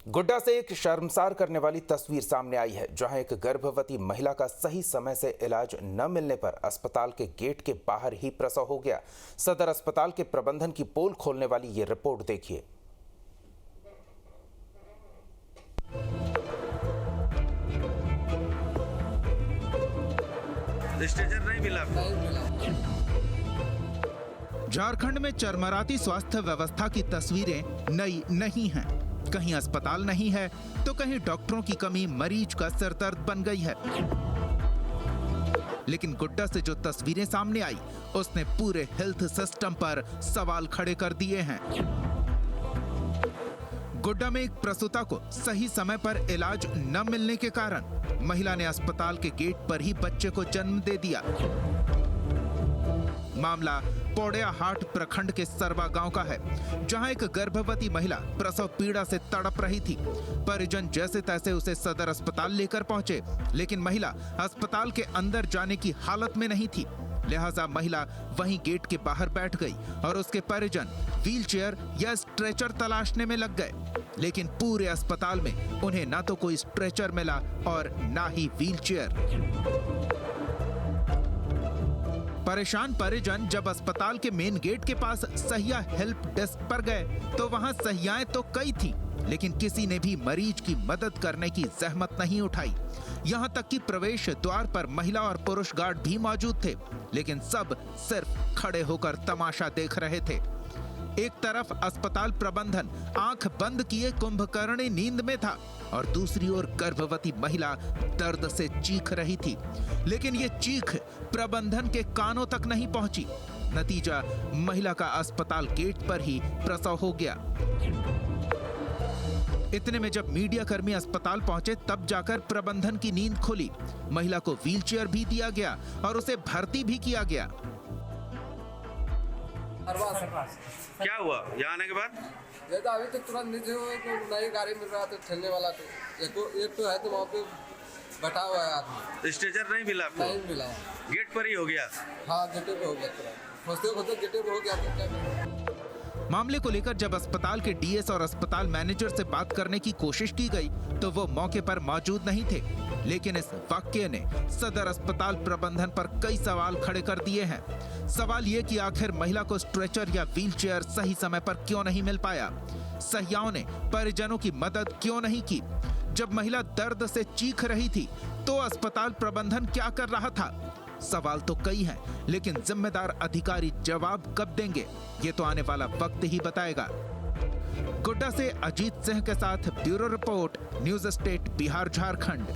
गोड्डा से एक शर्मसार करने वाली तस्वीर सामने आई है, जहां एक गर्भवती महिला का सही समय से इलाज न मिलने पर अस्पताल के गेट के बाहर ही प्रसव हो गया। सदर अस्पताल के प्रबंधन की पोल खोलने वाली ये रिपोर्ट देखिए। स्ट्रेचर नहीं मिला। झारखंड में चरमराती स्वास्थ्य व्यवस्था की तस्वीरें नई नहीं हैं। कहीं अस्पताल नहीं है तो कहीं डॉक्टरों की कमी मरीज का सिरदर्द बन गई है। लेकिन गोड्डा से जो तस्वीरें सामने आई उसने पूरे हेल्थ सिस्टम पर सवाल खड़े कर दिए हैं। गोड्डा में एक प्रसूता को सही समय पर इलाज न मिलने के कारण महिला ने अस्पताल के गेट पर ही बच्चे को जन्म दे दिया। मामला पौड़िया हाट प्रखंड के सरवा गांव का है, जहां एक गर्भवती महिला प्रसव पीड़ा से तड़प रही थी। परिजन जैसे तैसे उसे सदर अस्पताल लेकर पहुंचे, लेकिन महिला अस्पताल के अंदर जाने की हालत में नहीं थी। लिहाजा महिला वहीं गेट के बाहर बैठ गई और उसके परिजन व्हीलचेयर या स्ट्रेचर तलाशने में लग गए। लेकिन पूरे अस्पताल में उन्हें ना तो कोई स्ट्रेचर मिला और ना ही व्हीलचेयर। परेशान परिजन जब अस्पताल के मेन गेट के पास सहिया हेल्प डेस्क पर गए तो वहां सहियाएं तो कई थी, लेकिन किसी ने भी मरीज की मदद करने की जहमत नहीं उठाई। यहां तक कि प्रवेश द्वार पर महिला और पुरुष गार्ड भी मौजूद थे, लेकिन सब सिर्फ खड़े होकर तमाशा देख रहे थे। एक तरफ अस्पताल प्रबंधन आंख बंद किए कुंभकर्णी नींद में था और दूसरी ओर गर्भवती महिला दर्द से चीख रही थी, लेकिन ये चीख प्रबंधन के कानों तक नहीं पहुंची। नतीजा महिला का अस्पताल गेट पर ही प्रसव हो गया। इतने में जब मीडिया कर्मी अस्पताल पहुंचे तब जाकर प्रबंधन की नींद खुली। महिला को व्हीलचेयर भी दिया गया और उसे भर्ती भी किया गया। क्या हुआ यहाँ आने के बाद? ये तो अभी तक तुरंत नीचे हुए तो नई गाड़ी मिल रहा था ठेलने वाला, तो एक तो है तो वहाँ पे बैठा हुआ है आदमी। स्ट्रेचर नहीं मिला आपको? नहीं मिला। गेट पर ही हो गया? हाँ, गेटे पे हो गया तुरंत। खोजते खोजते गेटे पे हो गया तो क्या करें? मामले को लेकर जब अस्पताल के डीएस और अस्पताल मैनेजर से बात करने की कोशिश की गई तो वो मौके पर मौजूद नहीं थे। लेकिन इस वाकये ने सदर अस्पताल प्रबंधन पर कई सवाल खड़े कर दिए हैं। सवाल ये कि आखिर महिला को स्ट्रेचर या व्हीलचेयर सही समय पर क्यों नहीं मिल पाया? सहियाओं ने परिजनों की मदद क्यों नहीं की? जब महिला दर्द से चीख रही थी तो अस्पताल प्रबंधन क्या कर रहा था? सवाल तो कई हैं, लेकिन जिम्मेदार अधिकारी जवाब कब देंगे ये तो आने वाला वक्त ही बताएगा। गोड्डा से अजीत सिंह के साथ bureau report, news state Bihar Jharkhand.